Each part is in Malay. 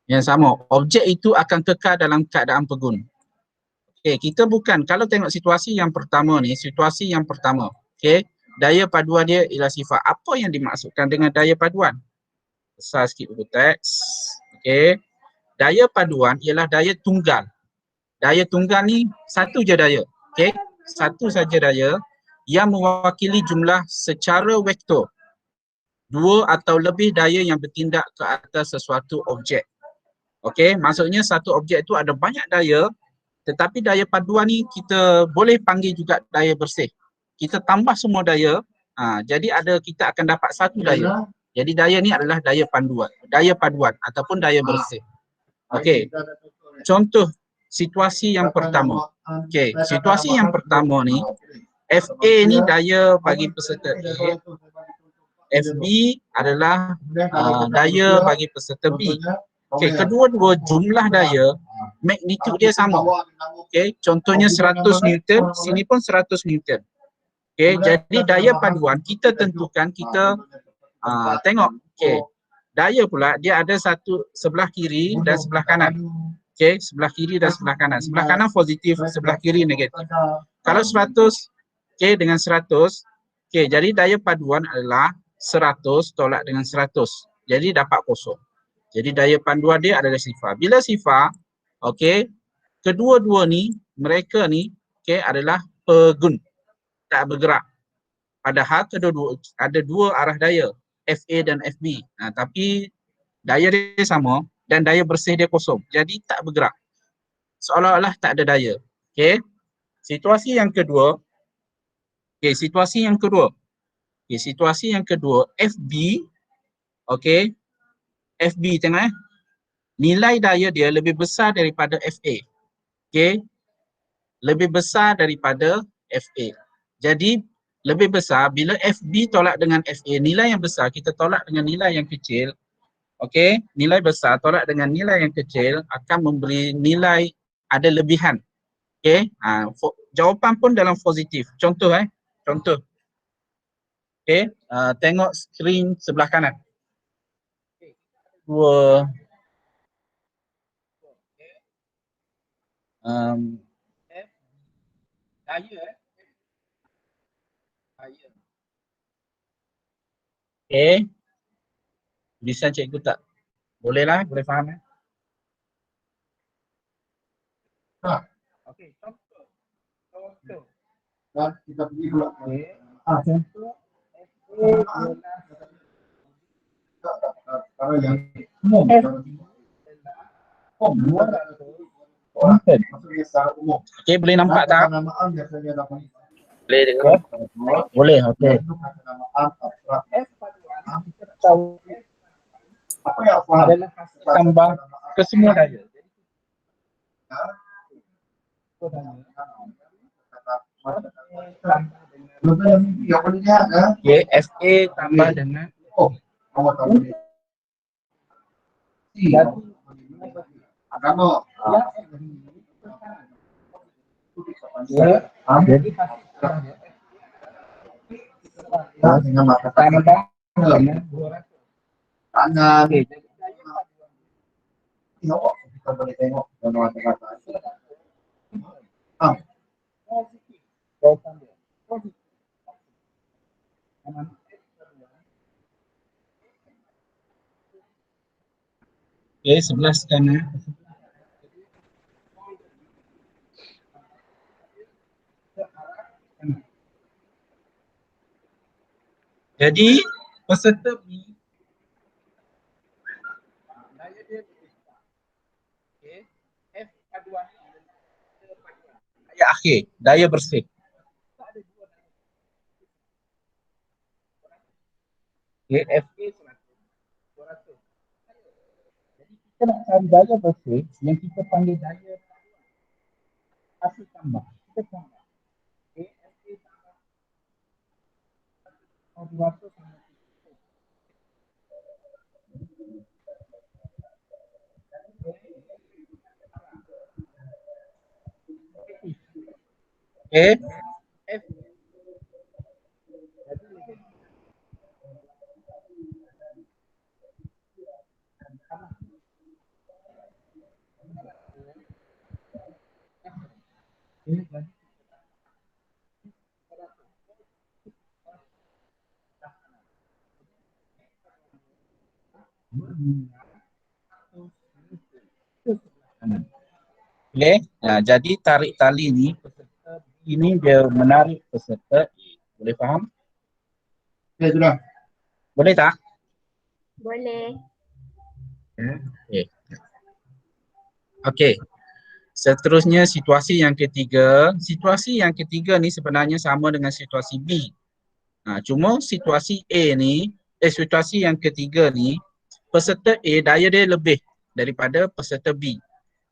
Yang sama. Objek itu akan kekal dalam keadaan pegun. Okey, kita bukan, kalau tengok situasi yang pertama ni, situasi yang pertama. Okey, daya paduan dia ialah sifat. Apa yang dimaksudkan dengan daya paduan? Besar sikit buku teks. Okey. Daya paduan ialah daya tunggal. Daya tunggal ni satu je daya. Okey, satu saja daya yang mewakili jumlah secara vektor. Dua atau lebih daya yang bertindak ke atas sesuatu objek. Okey, maksudnya satu objek itu ada banyak daya, tetapi daya paduan ni kita boleh panggil juga daya bersih. Kita tambah semua daya, jadi kita akan dapat satu daya. Jadi daya ni adalah daya panduan, daya paduan ataupun daya bersih. Okey. Contoh situasi yang pertama. Okey, situasi yang pertama ni, FA ni daya bagi peserta A, FB adalah daya bagi peserta B. Okey, kedua-dua jumlah daya, magnitud dia sama. Okey, contohnya 100 Newton, sini pun 100 Newton. Okey, jadi daya paduan kita tentukan, kita tengok. Okey, daya pula dia ada satu sebelah kiri dan sebelah kanan. Okey, sebelah kiri dan sebelah kanan. Sebelah kanan positif, sebelah kiri negatif. Kalau 100, okey, dengan 100, okey, jadi daya paduan adalah 100 tolak dengan 100. Jadi dapat kosong. Jadi daya panduan dia adalah sifar. Bila sifar, okey, kedua-dua ni, mereka ni, okey, adalah pegun, tak bergerak. Padahal kedua-dua ada dua arah daya, FA dan FB. Tapi daya dia sama dan daya bersih dia kosong. Jadi tak bergerak. Seolah-olah tak ada daya. Okey. Situasi yang kedua. Okey, situasi yang kedua. Okey, situasi yang kedua, FB, okey. FB tengok nilai daya dia lebih besar daripada FA. Okey. Lebih besar daripada FA. Jadi lebih besar bila FB tolak dengan FA, nilai yang besar kita tolak dengan nilai yang kecil. Okey, nilai besar tolak dengan nilai yang kecil akan memberi nilai ada lebihan. Okey, jawapan pun dalam positif. Contoh contoh. Okey, tengok skrin sebelah kanan. Dua F daya daya. Okey, bisa cikgu tak? Bolehlah, boleh faham Okey, contoh. Kita pergi pula. Contoh kalau yang okey, boleh nampak tak? Boleh dengar? Boleh, okey. Tahu apa yang adalah hasil tambah kesemua daya. Okay, FA tambah dengan dengan mata tambah dengan 200. Tangan. Kita boleh tengok dalam kata-kata. Okey, sebelah kanan. Jadi peserta B daya dia besar. Okey, F paduan daya akhir, daya bersih. Okey, FA 200. Jadi kita nak cari daya bersih yang kita panggil daya hasil tambah. Kita tambah. Okey, FA tambah 200. Okey. F Boleh? Jadi tarik tali ni, peserta ini dia menarik peserta A. Boleh faham? Ya, sudah. Boleh tak? Boleh. Okey. Okey. Seterusnya situasi yang ketiga. Situasi yang ketiga ni sebenarnya sama dengan situasi B. Cuma situasi A ni, situasi yang ketiga ni, peserta A daya dia lebih daripada peserta B.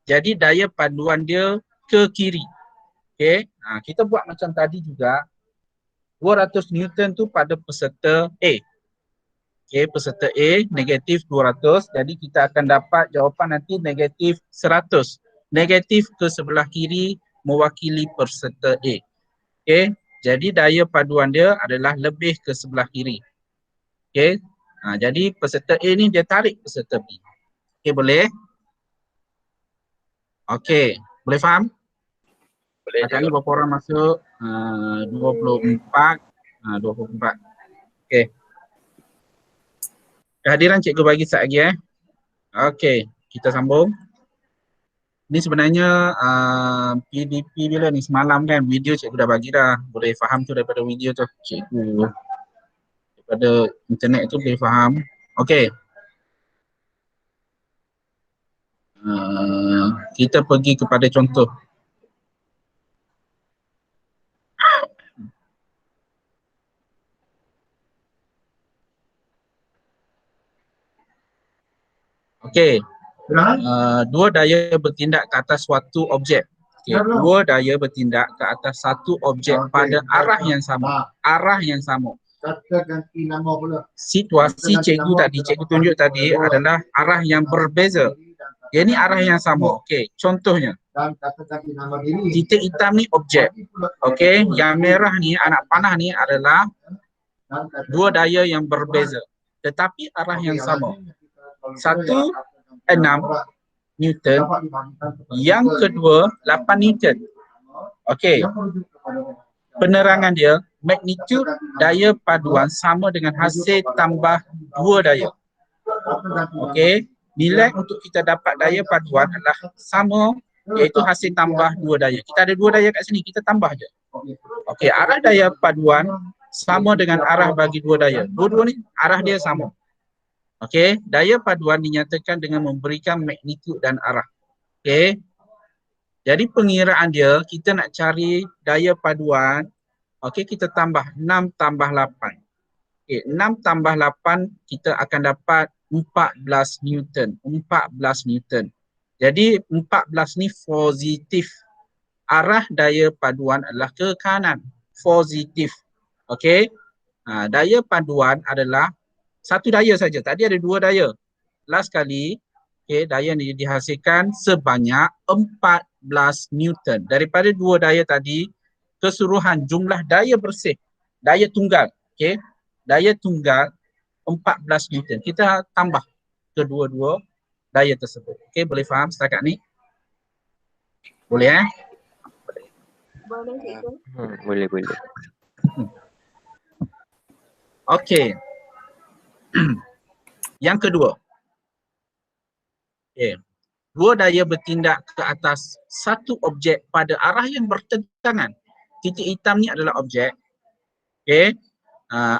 Jadi daya panduan dia ke kiri. Okey. Kita buat macam tadi juga. 200 Newton tu pada peserta A. Okey, peserta A negatif 200. Jadi kita akan dapat jawapan nanti negatif 100. Negatif ke sebelah kiri mewakili peserta A. Okey, jadi daya paduan dia adalah lebih ke sebelah kiri. Okey, jadi peserta A ni dia tarik peserta B. Okey, boleh? Okey, boleh faham? Boleh Kat ni berapa orang masuk? 24. 24. Okey. Kehadiran cikgu bagi sekejap lagi Okey, kita sambung. Ni sebenarnya PDP bila ni semalam kan, video cikgu dah bagi dah. Boleh faham tu daripada video tu cikgu. Daripada internet tu boleh faham. Okey. Kita pergi kepada contoh. Okey. Dua daya bertindak ke atas suatu objek. Okay. Dua daya bertindak ke atas satu objek pada arah yang sama. Arah yang sama. Situasi cikgu tadi, cikgu tunjuk tadi adalah arah yang berbeza. Ini arah yang sama. Okey, contohnya. Titik hitam ni objek. Okey, yang merah ni, anak panah ni adalah dua daya yang berbeza. Tetapi arah yang sama. 1, 6 Newton. Yang kedua, 8 Newton. Okey. Penerangan dia, magnitude daya paduan sama dengan hasil tambah dua daya. Okey. Nilai untuk kita dapat daya paduan adalah sama, iaitu hasil tambah dua daya. Kita ada dua daya kat sini, kita tambah je. Okey, arah daya paduan sama dengan arah bagi dua daya. Dua-dua ni arah dia sama. Okey, daya paduan dinyatakan dengan memberikan magnitude dan arah. Okey. Jadi pengiraan dia, kita nak cari daya paduan. Okey, kita tambah 6 tambah 8. Okey, 6 tambah 8 kita akan dapat 14 Newton. 14 Newton. Jadi 14 ni positif. Arah daya paduan adalah ke kanan. Positif. Okey. Daya paduan adalah satu daya saja. Tadi ada dua daya. Last kali, okay, daya ni dihasilkan sebanyak 14 Newton. Daripada dua daya tadi, keseluruhan jumlah daya bersih, daya tunggal, okay, daya tunggal 14 Newton. Kita tambah kedua-dua daya tersebut. Okay, boleh faham setakat ni? Boleh Boleh, cikgu. Boleh. Okay. Yang kedua. Okay. Dua daya bertindak ke atas satu objek pada arah yang bertentangan. Titik hitam ni adalah objek. Okay.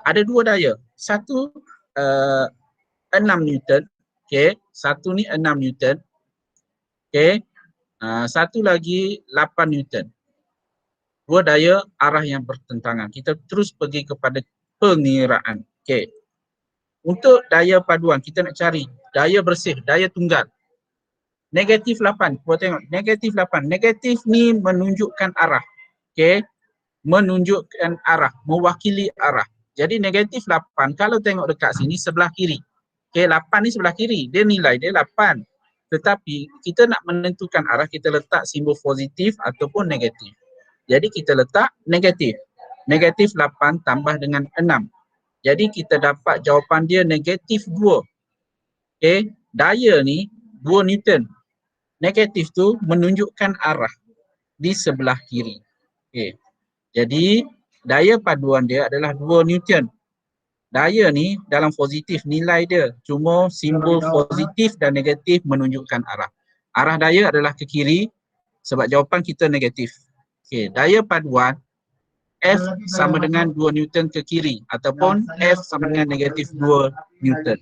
Ada dua daya. Satu 6 Newton. Okay. Satu ni 6 Newton. Okay. Satu lagi 8 Newton. Dua daya arah yang bertentangan. Kita terus pergi kepada pengiraan. Okay. Untuk daya paduan, kita nak cari daya bersih, daya tunggal. Negatif 8. Buat tengok. Negatif 8. Negatif ni menunjukkan arah. Okay. Menunjukkan arah. Mewakili arah. Jadi negatif 8. Kalau tengok dekat sini sebelah kiri. Okay. 8 ni sebelah kiri. Dia nilai dia 8. Tetapi kita nak menentukan arah. Kita letak simbol positif ataupun negatif. Jadi kita letak negatif. Negatif 8 tambah dengan 6. Jadi kita dapat jawapan dia negatif 2. Okay. Daya ni 2 Newton. Negatif tu menunjukkan arah. di sebelah kiri. Okey. Jadi daya paduan dia adalah 2 Newton. Daya ni dalam positif nilai dia cuma simbol positif dan negatif menunjukkan arah. Arah daya adalah ke kiri sebab jawapan kita negatif. Okey, daya paduan F sama dengan 2 Newton ke kiri ataupun F sama dengan negatif 2 Newton.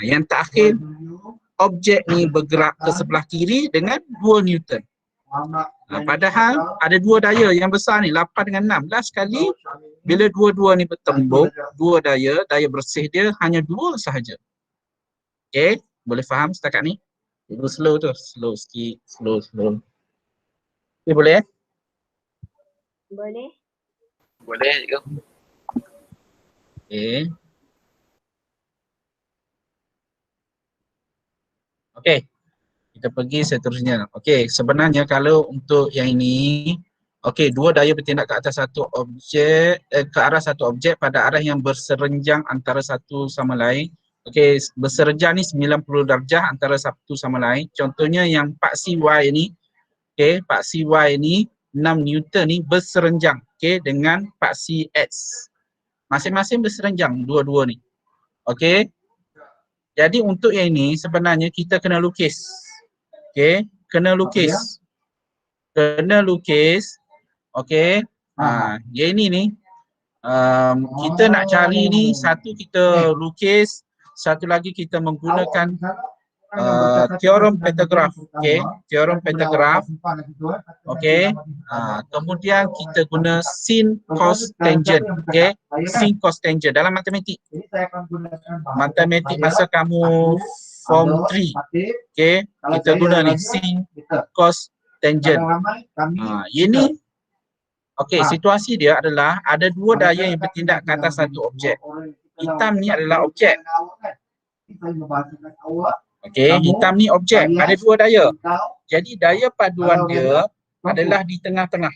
Yang terakhir, objek ni bergerak ke sebelah kiri dengan 2 Newton. Padahal ada dua daya yang besar ni, 8 dengan 6. Last sekali, bila dua-dua ni bertembung, dua daya bersih dia hanya 2 sahaja. Okay, boleh faham setakat ni? Itu slow tu, slow sikit, slow. Okay, boleh Boleh. Boleh juga. Okay. Okay, kita pergi seterusnya. Okay, sebenarnya kalau untuk yang ini, okay, dua daya bertindak ke atas satu objek, ke arah satu objek pada arah yang berserenjang antara satu sama lain. Okay, berserenjang ni 90 darjah antara satu sama lain. Contohnya yang paksi Y ni, okay, paksi Y ni 6 Newton ni berserenjang, okay, dengan paksi X. Masing-masing berserenjang dua-dua ni. Okay. Jadi untuk yang ini sebenarnya kita kena lukis. Okay, kena lukis. Okay. Yang ini ni kita nak cari ni, satu kita lukis, satu lagi kita menggunakan teorem Pythagoras. Okay, teorem Pythagoras. Okay, kemudian kita guna sin cos tangent. Okay, sin cos tangent dalam matematik. Matematik masa kamu form 3. Okay, kita guna ni sin cos tangent. Ini okey, situasi dia adalah ada dua daya yang bertindak ke atas satu objek. Hitam ni adalah objek. Okey, hitam ni objek, ada dua daya. Jadi daya paduan dia adalah di tengah-tengah.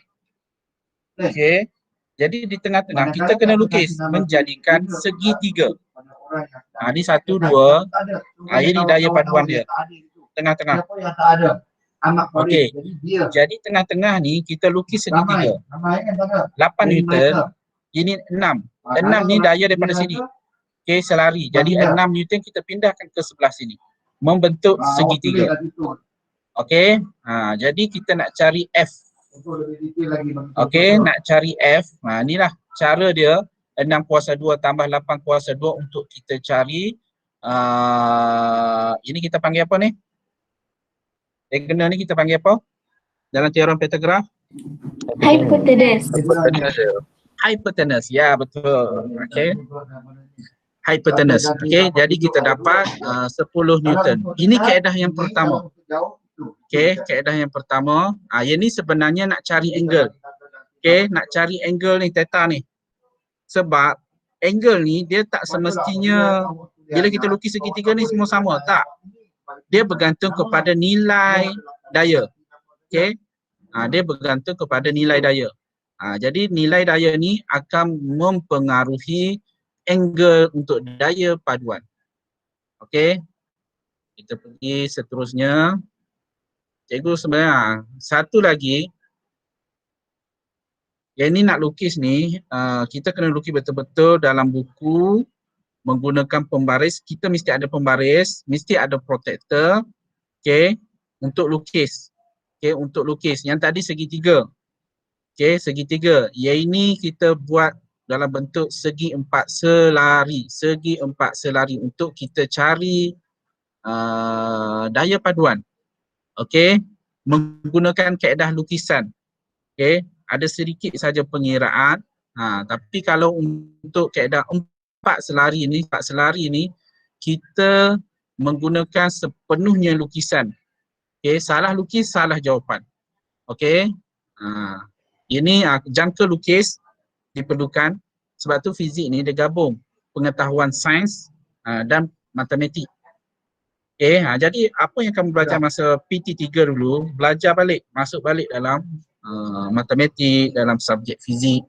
Okey. Jadi di tengah-tengah kita kena lukis menjadikan segitiga. Ni 1 2. Ini daya paduan dia. Tengah-tengah. Okey. Jadi tengah-tengah ni kita lukis segitiga. 8 Newton. Ini 6. 6 ni daya daripada sini. Okey, selari. Jadi 6 Newton kita pindahkan ke sebelah sini. Membentuk segitiga. Okey. Jadi kita nak cari F. Okey, nak cari F. Inilah cara dia. 6 kuasa 2 tambah 8 kuasa 2 untuk kita cari. Ini kita panggil apa ni? Diagonal ni kita panggil apa? Dalam teorem Pythagoras? Hypotenuse. Hypotenuse. Ya, betul. Okey. Hypotenuse. Okey, jadi kita dapat 10 Newton. Ini kaedah yang pertama. Okey, kaedah yang pertama. Yang ni sebenarnya nak cari angle. Okey, nak cari angle ni, theta ni. Sebab angle ni dia tak semestinya bila kita lukis segitiga ni semua sama. Tak. Dia bergantung kepada nilai daya. Okey. Dia bergantung kepada nilai daya. Jadi nilai daya ni akan mempengaruhi angle untuk daya paduan. Okey. Kita pergi seterusnya. Cikgu sebenarnya satu lagi. Yang ni nak lukis ni, kita kena lukis betul-betul dalam buku menggunakan pembaris. Kita mesti ada pembaris, mesti ada protector. Okey, untuk lukis. Okey, untuk lukis. Yang tadi segitiga. Okey, segitiga. Yang ini kita buat dalam bentuk segi empat selari. Segi empat selari untuk kita cari daya paduan. Okey, menggunakan kaedah lukisan. Okey, ada sedikit saja pengiraan. Tapi kalau untuk kaedah empat selari ni kita menggunakan sepenuhnya lukisan. Okey, salah lukis salah jawapan. Okey. Ini jangka lukis diperlukan, sebab tu fizik ni dia gabung pengetahuan sains dan matematik. Okey, jadi apa yang kamu belajar masa PT3 dulu, belajar balik, masuk balik dalam matematik, dalam subjek fizik.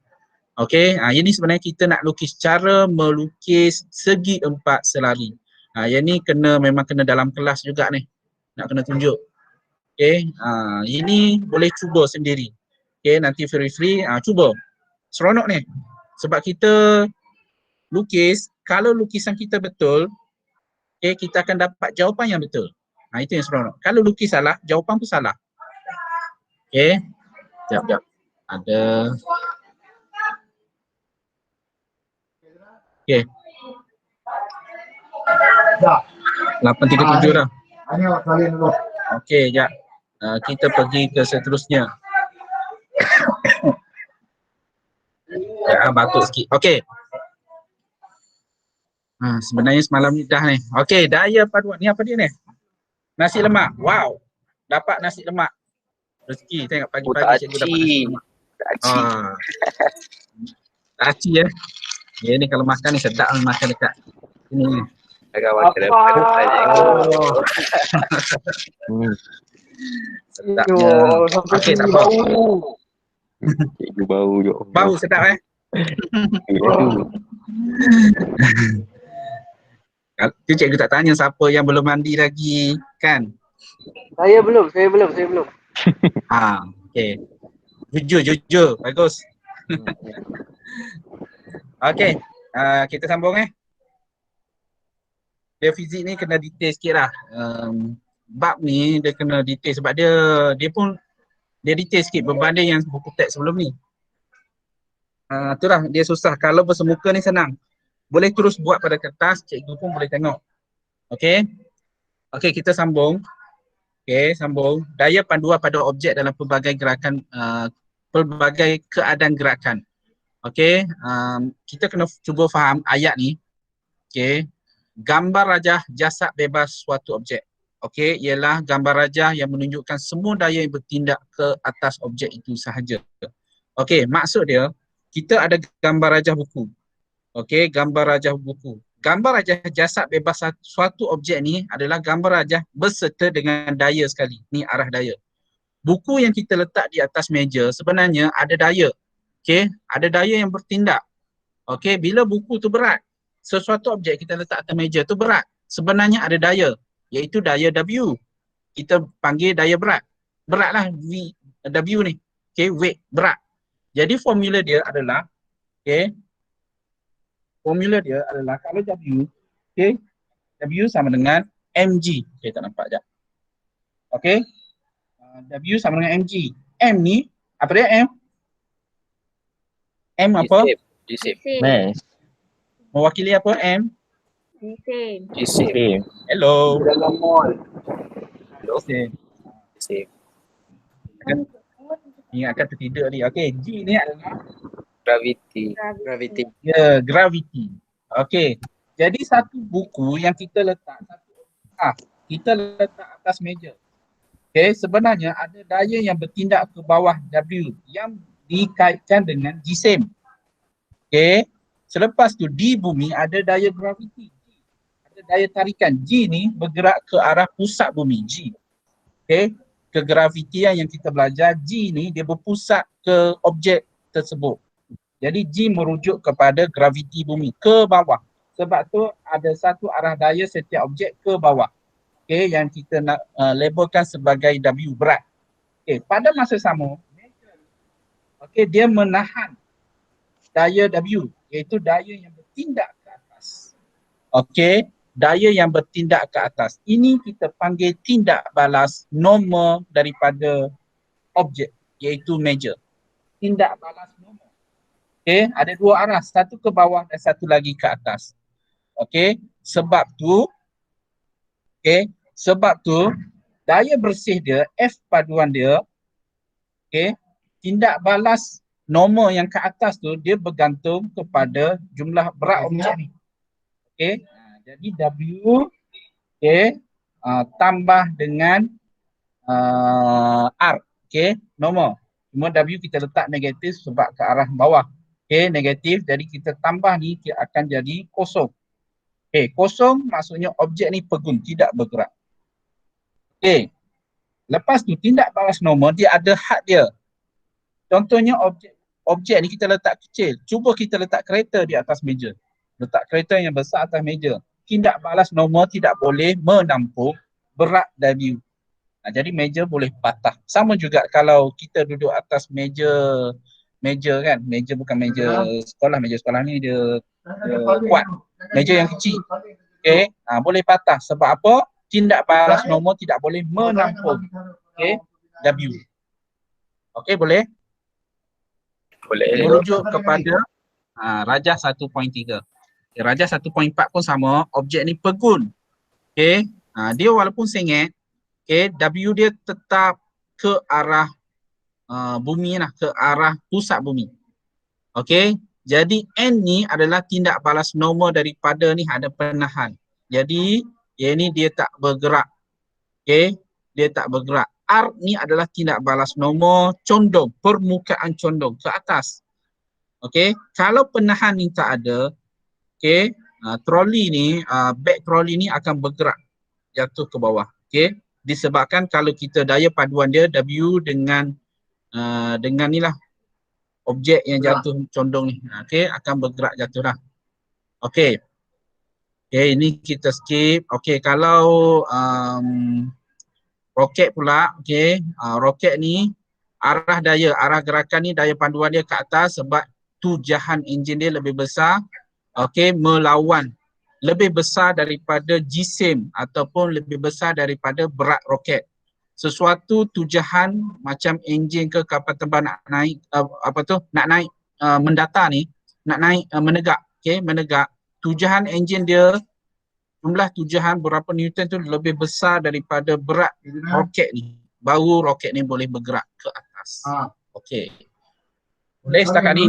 Okey, ini sebenarnya kita nak lukis cara melukis segi empat selari. Yang ni memang kena dalam kelas juga ni. Nak kena tunjuk. Okay, ini boleh cuba sendiri. Okay, nanti free, cuba. Seronok ni. Sebab kita lukis, kalau lukisan kita betul, okay, kita akan dapat jawapan yang betul. Itu yang seronok. Kalau lukis salah, jawapan pun salah. Okay, sekejap. Ada. Okay. 8.37 dah. Okey, sekejap. Kita pergi ke seterusnya. Batuk sikit. Okey. Sebenarnya semalam ni dah ni. Okey, daya paduan. Ni apa dia ni? Nasi lemak. Wow. Dapat nasi lemak. Rezeki. Tengok pagi-pagi cikgu dapat nasi lemak. Aci ya. Ya ni kalau makan ni sedap makan dekat sini ni. Sedapnya. Okey, tak apa. Cikgu bau je. Bau sedap Tu cikgu tak tanya siapa yang belum mandi lagi kan? Saya belum. Okey. Jujur. Bagus. Okey. Kita sambung Dia fizik ni kena detail sikit lah. Bab ni dia kena detail sebab dia detail sikit berbanding yang buku teks sebelum ni. Itulah dia susah. Kalau bersemuka ni senang. Boleh terus buat pada kertas, cikgu pun boleh tengok. Okey. Okey, kita sambung. Okey, sambung. Daya panduan pada objek dalam pelbagai gerakan, pelbagai keadaan gerakan. Okey, kita kena cuba faham ayat ni. Okey. Gambar rajah jasad bebas suatu objek. Okey, ialah gambar rajah yang menunjukkan semua daya yang bertindak ke atas objek itu sahaja. Okey, maksud dia, kita ada gambar rajah buku. Okey, gambar rajah buku. Gambar rajah jasad bebas suatu objek ni adalah gambar rajah berserta dengan daya sekali. Ni arah daya. Buku yang kita letak di atas meja sebenarnya ada daya. Okey, ada daya yang bertindak. Okey, bila buku tu berat, sesuatu objek kita letak atas meja tu berat. Sebenarnya ada daya, iaitu daya W. Kita panggil daya berat. Beratlah W ni. Okey, weight, berat. Jadi formula dia adalah kalau W, W sama dengan mg. Tak nampak sekejap. Okey. W sama dengan mg. M ni, apa dia M? M apa? Jisim. Mewakili apa M? Jisim. Hello. Dalam mall. Jisim. Ingatkan tertidur ni. Okey, G ni adalah Gravity. ya, gravity. Okey. Jadi satu buku yang kita letak kita letak atas meja. Okey, sebenarnya ada daya yang bertindak ke bawah W yang dikaitkan dengan jisim. Okey. Selepas tu di bumi ada daya graviti. Ada daya tarikan. G ni bergerak ke arah pusat bumi, G. Okey. Kegravitian yang kita belajar, G ni dia berpusat ke objek tersebut. Jadi G merujuk kepada graviti bumi ke bawah. Sebab tu ada satu arah daya setiap objek ke bawah. Okey, yang kita nak labelkan sebagai W, berat. Okey, pada masa sama, dia menahan daya W, iaitu daya yang bertindak ke atas. Okey, daya yang bertindak ke atas. Ini kita panggil tindak balas normal daripada objek, iaitu meja. Tindak balas normal. Okey, ada dua arah, satu ke bawah dan satu lagi ke atas. Okey, sebab tu daya bersih dia, F paduan dia, tindak balas normal yang ke atas tu dia bergantung kepada jumlah berat objek ni. Jadi W tambah dengan R, normal. Cuma W kita letak negatif sebab ke arah bawah. Negatif, jadi kita tambah ni dia akan jadi kosong. Kosong maksudnya objek ni pegun, tidak bergerak. Lepas tu tindak balas normal dia ada had dia. Contohnya objek ni kita letak kecil. Cuba kita letak kereta di atas meja. Letak kereta yang besar atas meja. Tindak balas normal tidak boleh menampung berat W. Jadi meja boleh patah. Sama juga kalau kita duduk atas meja kan, meja bukan meja sekolah ni dia kuat. Meja yang kecil. Okey, boleh patah sebab apa? Tindak balas nombor tidak boleh menampung. Okey, W. Okey, boleh? Boleh. Merujuk kepada Rajah 1.3. Okay, Rajah 1.4 pun sama, objek ni pegun. Okey, dia walaupun sengit, okey, W dia tetap ke arah bumi lah, ke arah pusat bumi. Okey, jadi N ni adalah tindak balas normal daripada ni ada penahan. Jadi yang ni dia tak bergerak. Okey, dia tak bergerak. R ni adalah tindak balas normal condong, permukaan condong ke atas. Okey, kalau penahan ni tak ada, okey, troli ni, back troli ni akan bergerak jatuh ke bawah. Okey, disebabkan kalau kita daya paduan dia W dengan ni lah objek yang jatuh condong ni, okey, akan bergerak jatuh dah. Okey. Okey, ini kita skip. Okey, kalau roket pula, okey, roket ni arah gerakan ni daya panduan dia ke atas sebab tujahan enjin dia lebih besar, okey, melawan lebih besar daripada jisim ataupun lebih besar daripada berat roket. Sesuatu tujahan macam enjin ke kapal terbang nak naik mendata ni, nak naik menegak, okey, menegak, tujahan enjin dia, jumlah tujahan berapa Newton tu lebih besar daripada berat roket ni. Baru roket ni boleh bergerak ke atas. Okey. Boleh setakat ni?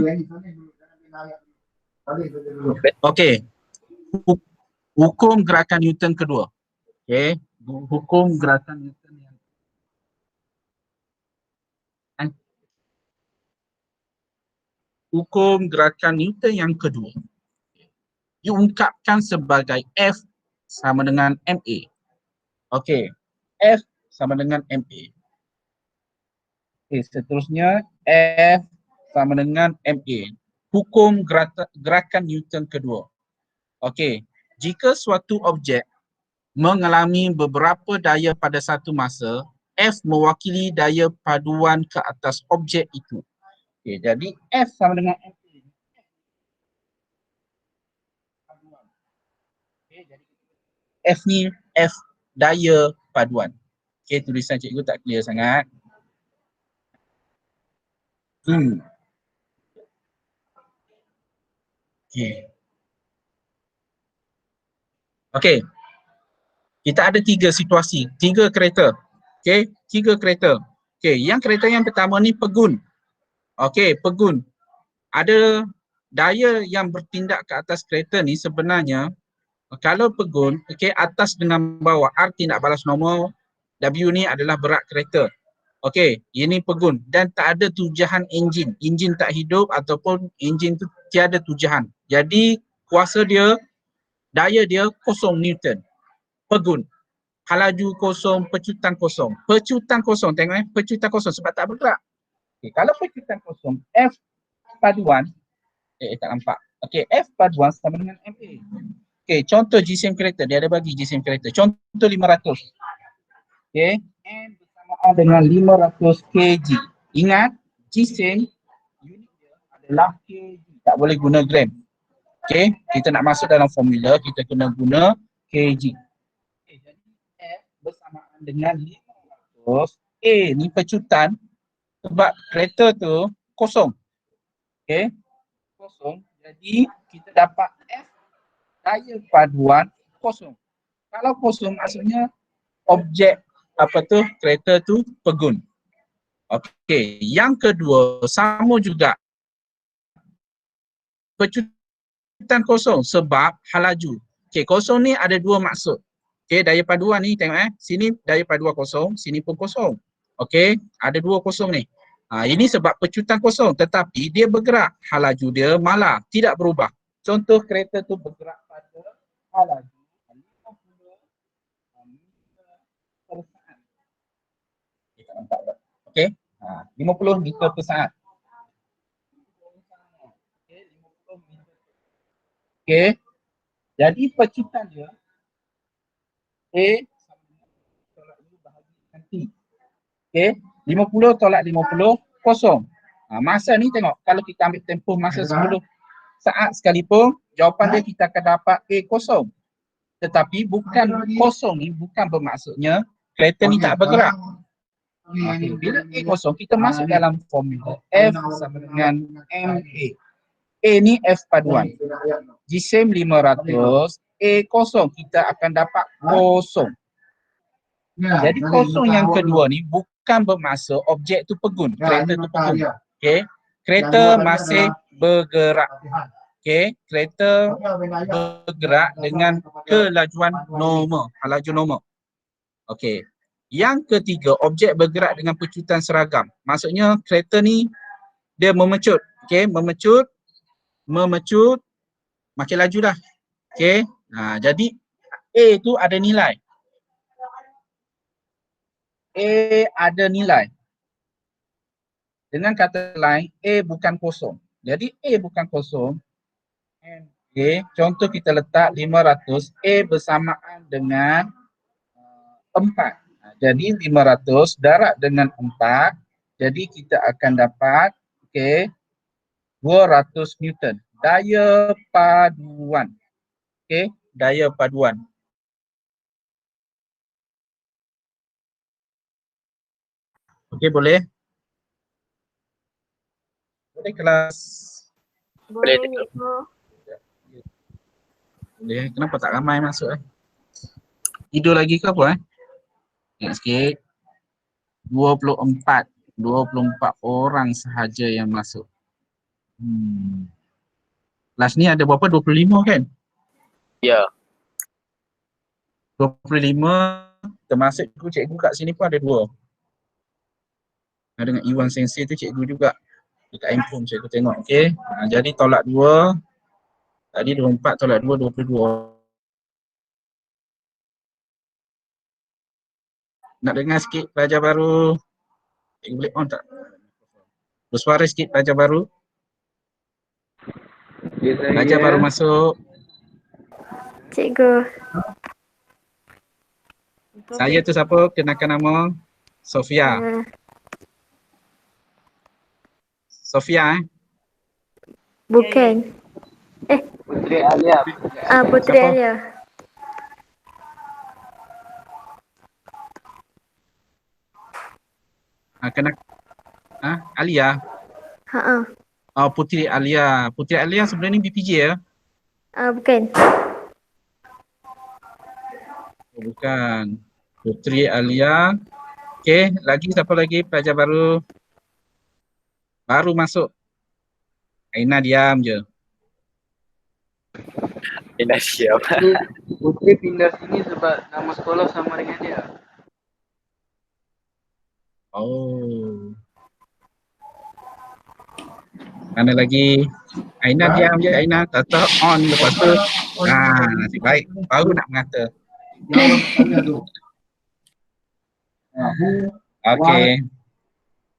Okey. Hukum gerakan Newton kedua. Okey. Hukum gerakan Newton yang hukum gerakan Newton yang kedua diungkapkan sebagai F sama dengan MA. Okey. F sama dengan MA. Okey, seterusnya F sama dengan MA. Hukum gerakan Newton kedua. Okey, jika suatu objek mengalami beberapa daya pada satu masa, F mewakili daya paduan ke atas objek itu. Okey, jadi F sama dengan MA. Okay, jadi F ni F daya paduan. Okey, tulisan cikgu tak clear sangat. Okey. Okey. Kita ada 3 situasi, 3 kereta. Okey, 3 kereta. Okey, yang kereta yang pertama ni pegun. Okey, pegun. Ada daya yang bertindak ke atas kereta ni sebenarnya kalau pegun, okey, atas dengan bawah, R tindak balas normal, W ni adalah berat kereta. Okey, ini pegun dan tak ada tujahan enjin. Enjin tak hidup ataupun enjin tu tiada tujahan. Jadi kuasa dia, daya dia 0 Newton. Pegun. Halaju kosong, pecutan kosong. Pecutan kosong, tengok pecutan kosong sebab tak bergerak. Okay, kalau pecutan kosong, F paduan, tak nampak. Okay, F paduan sama dengan MA. Okay, contoh jisim kereta, dia ada bagi jisim kereta. Contoh 500. Okay, M bersamaan dengan 500 kg. Ingat, jisim unit dia adalah kg, tak boleh guna gram. Okay, kita nak masuk dalam formula, kita kena guna kg. Okay, jadi F bersamaan dengan 500. A ni pecutan sebab kereta tu kosong. Okay, kosong. Jadi kita dapat F daya paduan kosong. Kalau kosong maksudnya objek kereta tu pegun. Okey, yang kedua sama juga. Pecutan kosong sebab halaju. Okey, kosong ni ada 2 maksud. Okey, daya paduan ni tengok sini daya paduan kosong, sini pun kosong. Okey, ada 2 kosong ni. Ini sebab pecutan kosong tetapi dia bergerak. Halaju dia malah tidak berubah. Contoh kereta tu bergerak pada halaju 50 meter per saat. Kita nampak tak? Okey, 50 meter per saat. Okey, jadi pecutan dia A sama dengan tolak U bahagi Nanti. Okey, 50 tolak 50, kosong. Masa ni tengok, kalau kita ambil tempoh masa 10 saat sekalipun, jawapan dia kita akan dapat A kosong. Tetapi bukan kosong ni, bukan bermaksudnya kereta ni tak bergerak. Okay. Bila A kosong, kita masuk dalam formula F sama dengan MA. A ni F paduan. Jisim 500, A kosong, kita akan dapat kosong. Jadi kosong yang kedua ni bukan bermaksud objek tu pegun, kereta tu pegun. Okey. Kereta masih bergerak. Okey, kereta bergerak dengan kelajuan normal, laju normal. Okey. Yang ketiga, objek bergerak dengan pecutan seragam. Maksudnya kereta ni dia memecut. Okey, memecut, makin laju dah. Okey. Jadi A tu ada nilai. A ada nilai. Dengan kata lain, A bukan kosong. Jadi A bukan kosong. A, contoh kita letak 500, A bersamaan dengan 4. Jadi 500 darab dengan 4. Jadi kita akan dapat 200 Newton. Daya paduan. Okey, daya paduan. Okey, boleh? Boleh kelas? Boleh. Boleh. Kenapa tak ramai masuk Tidur lagi ke apa Ingat sikit. 24 orang sahaja yang masuk. Kelas ni ada berapa? 25 kan? Ya. 25 termasuk cikgu kat sini pun ada 2. Dengan Iwan Sensei tu cikgu juga. Dekat handphone cikgu tengok. Okey. Jadi tolak 2. Tadi 24 tolak 2, 22. Nak dengar sikit pelajar baru? Cikgu boleh on tak? Bersuara sikit pelajar baru. Pelajar baru masuk. Cikgu. Saya tu siapa? Kenalkan nama. Sofia. Sofia Bukan. Putri Alia. Putri Siapa? Alia. Alia. Putri Alia. Putri Alia sebenarnya ni BPJ ya? Bukan. Bukan. Putri Alia. Okey, lagi siapa lagi pelajar baru? Baru masuk. Aina diam je. Aina siap. Putri pindah sini sebab nama sekolah sama dengan dia. Oh. Mana lagi? Aina diam je, Aina. Tata on lepas tu. Nasib baik. Baru nak mengata. Okey.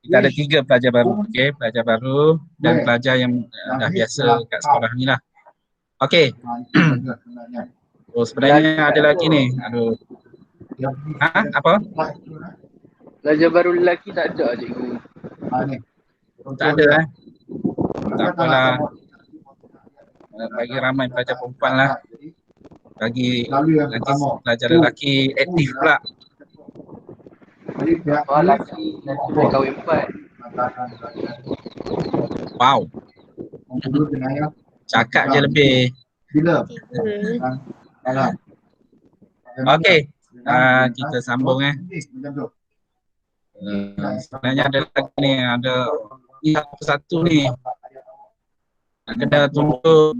Kita ada 3 pelajar baru. Okey, pelajar baru dan pelajar yang dah biasa kat sekolah ni lah. Okey. Sebenarnya ada lagi ni. Aduh. Apa? Pelajar baru lelaki tak ada cikgu. Tak ada Tak apalah. Bagi ramai pelajar perempuan lah. Bagi pelajar lelaki aktif pula. Orang lelaki boleh kahwin 4. Wow. Cakap je lebih. Okey. Kita sambung sebenarnya ada lagi ni, ada satu ni. Kena tuntut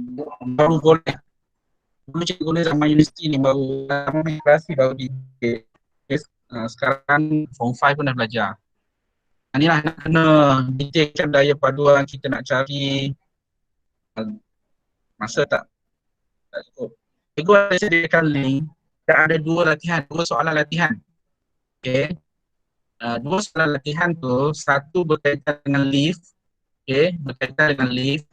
baru boleh. Dulu cikgu ni sama universiti ni baru migrasi baru di sekarang form 5 pun dah belajar. Inilah nak kena detailkan daya paduan kita nak cari. Masa tak cukup. Cikgu ada sediakan link dan ada 2 latihan, 2 soalan latihan. Okey. 2 soalan latihan tu, satu berkaitan dengan lift. Okey, berkaitan dengan lift.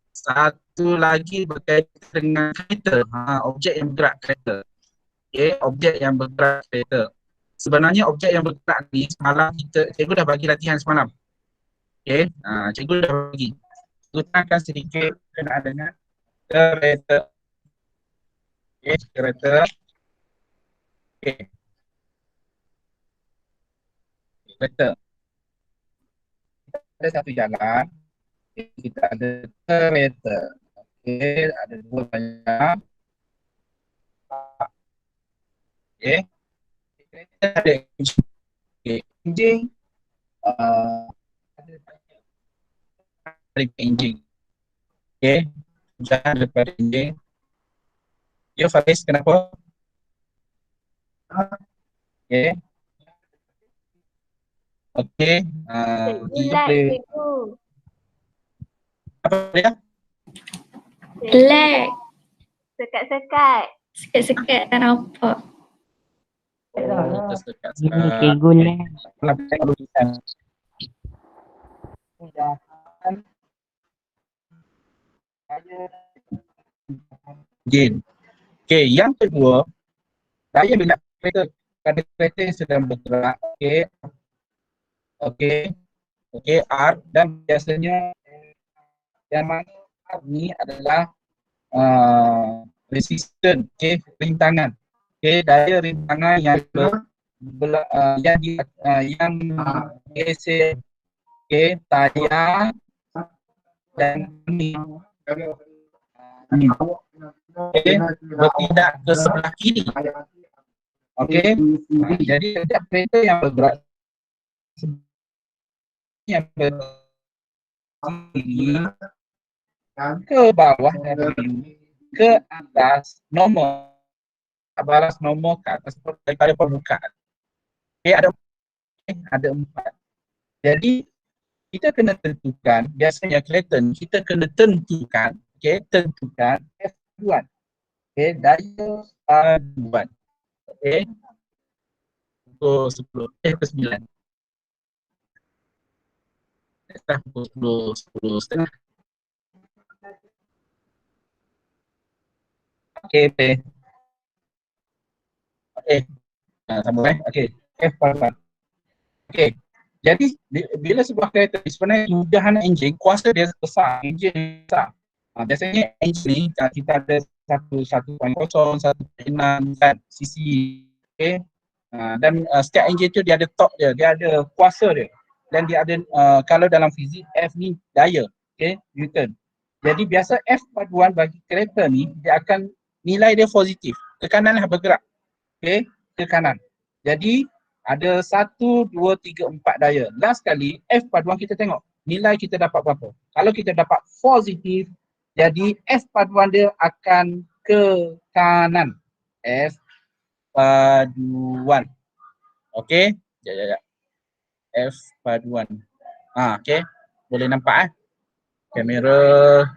Satu lagi berkaitan dengan kereta. Objek yang bergerak kereta. Okey, objek yang bergerak kereta. sebenarnya objek yang bergerak ni semalam cikgu dah bagi latihan semalam. Okey, cikgu dah bagi. Utarakan sedikit kenaan dengan kereta. Okey, kereta. Okey. Kereta. Ada satu jalan, kita ada kereta. Okey, ada dua banyak. Okey. Kereta ada enjin. Okey, enjin ada enjin. Okey, jangan daripada enjin. Ya, Faris, kenapa? Okey. Okey, dia boleh apa dia? Lag. Sekat-sekat. Sekat-sekat tak nampak. Tersekat. Ini cikgu lah. Game. Okey, yang kedua, daya minat kereta pada kereta yang sedang bergerak. Okey. Okey. Okey, R, dan biasanya yang mana R ni adalah resisten, okey, rintangan. Okey, daya rintangan yang yang geser, okey, tayar dan ni. Okey, bertindak ke sebelah kiri. Okey, jadi setiap kereta yang bergerak yang kiri ke bawah dari ke atas nombor, balas nombor ke atas daripada permukaan. Okey, ada 4. Jadi kita kena tentukan, biasanya kereta ni kita kena tentukan, okey, tentukan F paduan. Okey, daya paduan. Okey. Pukul 10, pukul 9. Dah pukul 10:30. Okey, okey. Okey. Sambung okey. F paduan. Okey. Jadi bila sebuah kereta sebenarnya sudahan enjin, kuasa dia besar, enjin besar. Biasanya enjin ni kita ada 1.0, 1.6 cc. Okey. Dan setiap enjin tu dia ada torque dia ada kuasa dia. Dan dia ada kalau dalam fizik F ni daya, okey, Newton. Jadi biasa F paduan bagi kereta ni dia akan nilai dia positif. Ke kanan lah bergerak. Okey, ke kanan. Jadi ada 1, 2, 3, 4 daya. Last kali F paduan kita tengok nilai kita dapat berapa. Kalau kita dapat positif, jadi F paduan dia akan ke kanan. F paduan. Okey, ya. F paduan. Okey. Boleh nampak kamera.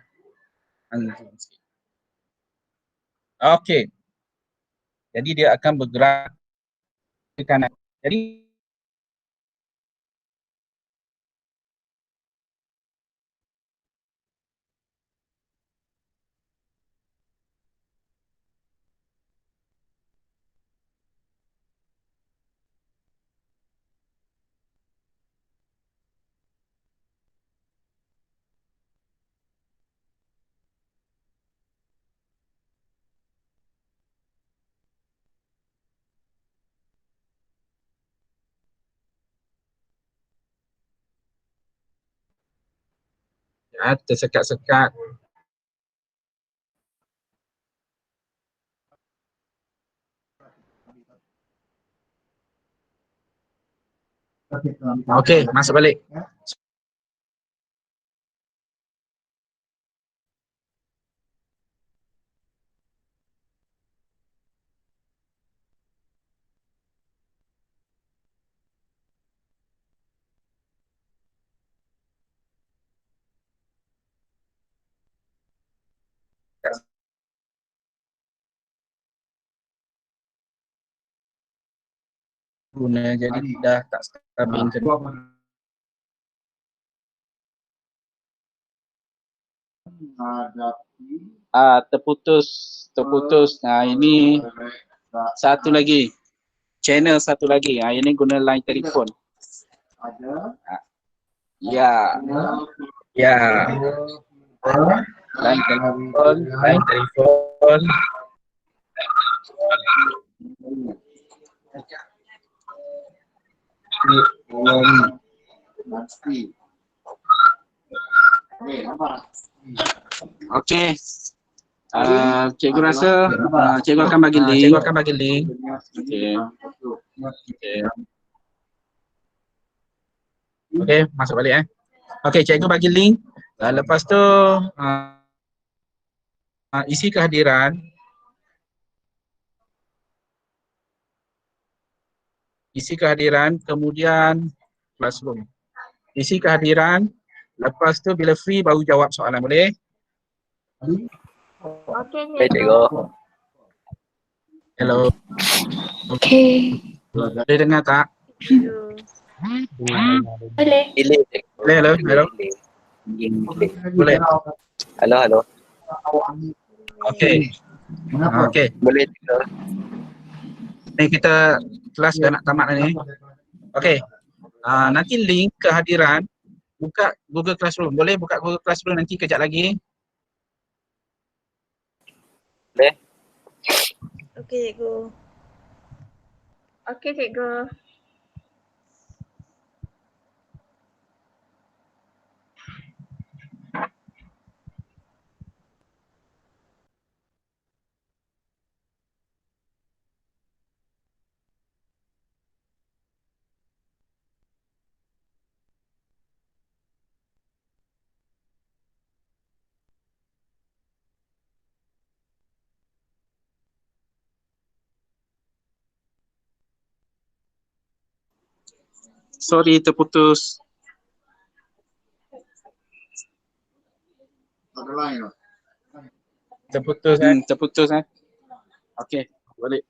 Okey. Jadi dia akan bergerak ke kanan. Jadi tersekat-sekat. Okey, masuk balik. Guna jadi dah tak stabil ke. Terputus. Ini satu lagi. channel satu lagi. Ini guna line telefon. Ya. Ya. Line telefon, line telefon. Okey. Cikgu rasa cikgu akan bagi link. Okey. Okey, masuk balik Okey, cikgu bagi link. Lepas tu isi kehadiran. Isi kehadiran, kemudian classroom. Isi kehadiran, lepas tu bila free baru jawab soalan, boleh? Okey, Baik, cikgu. cikgu. Hello, Okey. boleh dengar tak? Boleh. Delay, cikgu. Hello. Delay. Boleh. Halo, halo. Okey. Okey, Boleh, cikgu. ni kita kelas dah nak tamat dah ni. Okey. Nanti link kehadiran buka Google Classroom. Boleh buka Google Classroom nanti kejap lagi. Boleh? Okey, cikgu. Okey, cikgu. Sorry, terputus. Terputus terputus Okey, balik.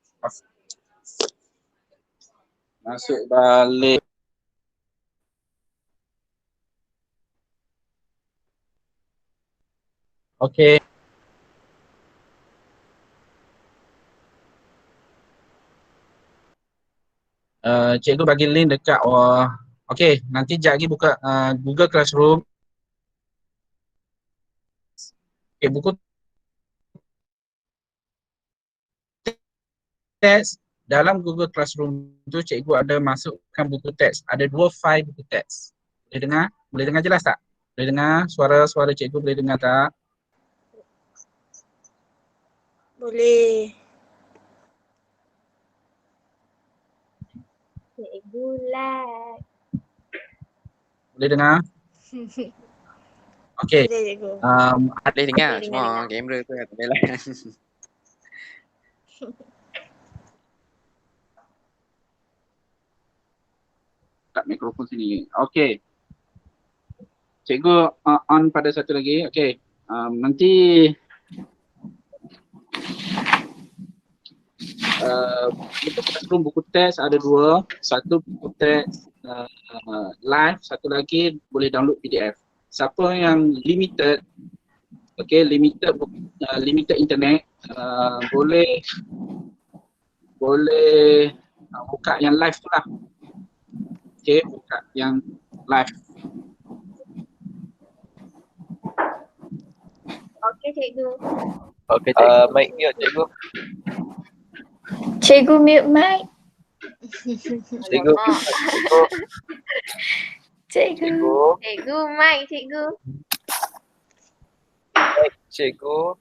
Masuk balik. Okey. Cikgu bagi link dekat okey, nanti sekejap lagi buka Google Classroom. Okey, buku teks dalam Google Classroom tu cikgu ada masukkan buku teks. Ada 2 file buku teks. Boleh dengar? Boleh dengar jelas tak? Boleh dengar suara cikgu, boleh dengar tak? Boleh. Cikgu like. Boleh dengar? Okey. Boleh, cikgu. Boleh dengar, Boleh cuma dengar. kamera tu tak boleh lah. Kat mikrofon sini. Okey. Cikgu on pada satu lagi. Okey. Nanti buku classroom, buku teks ada 2. Satu buku teks live, satu lagi boleh download PDF. Siapa yang limited, limited internet, boleh buka yang live tu lah. Okey, buka yang live. Okey, cikgu. Okey, cikgu. Mic mute, cikgu. Cikgu mute mic. Cikgu. Cikgu. Cikgu. Cikgu mic, cikgu. Mic, cikgu.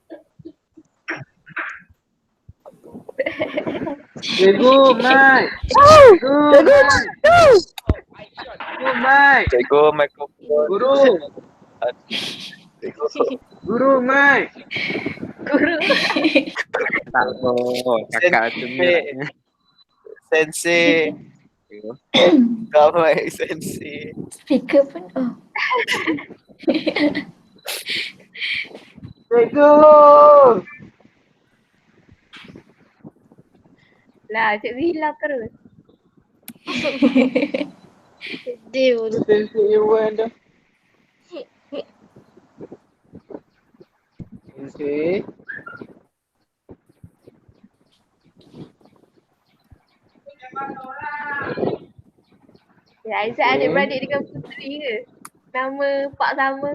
Cikgu, Mike. Cikgu, Mike. Cikgu, Mike. Cikgu, mikrofon. Guru. Cikgu. Guru, Mike. Guru. Tak apa, kakak tu ni. Sensei. Kau mic, sensei. Speaker pun Cikgu. Lah, cikgu hilang terus. Sedih pun. Sensei Iwan dah. Sensei. Ya, Aizat Okay. adik-beradik dengan Puteri ke? Nama pak sama.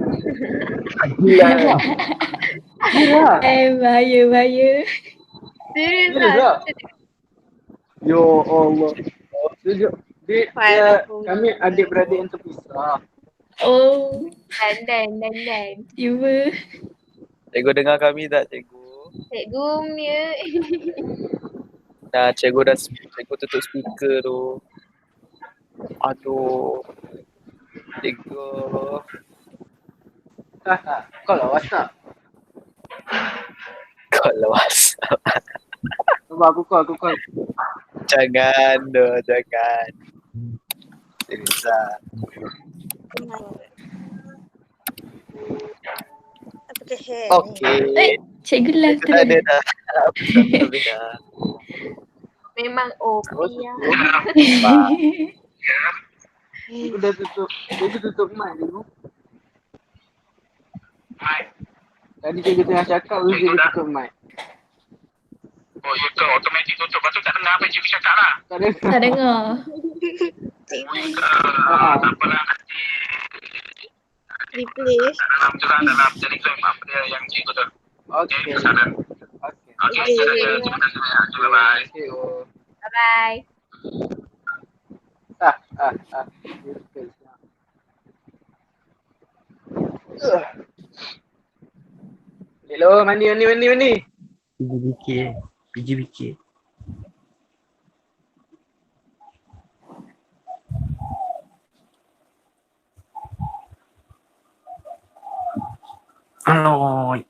Gila. Gila. Bahaya. Serius Serius lah. tak? Yo Allah. Dia, kami adik-beradik yang terpisah. Oh, Dan. tiba. Cikgu dengar kami tak, cikgu? Cikgu Mia. Nah, cikgu tutup speaker tu. Aduh. Cikgu. Kau lah WhatsApp. Kalau WhatsApp. Cuba aku call. Jangan doh, jangan. Serius lah. Apa ke hair ni? Okay. Cikgu lah Kita tak ada terus. dah. Tak ada dah. Memang OP lah. Aku dah tutup mic dulu. Tadi cikgu tengah cakap, baru cikgu tutup mic. Oh, ya ke? Automatik tutup. Lepas tu tak dengar apa cikgu cakap lah. Tak ada. Tak dengar. Tak apalah, nanti Replay. dalam tu lah, dalam Telegram apa dia yang cikgu tu. Okay. Saran. Okay. Okay, Okay. terima kasih banyak. Bye-bye. Okay, oh. Bye-bye. Hello, mandi. PGBK. Halo.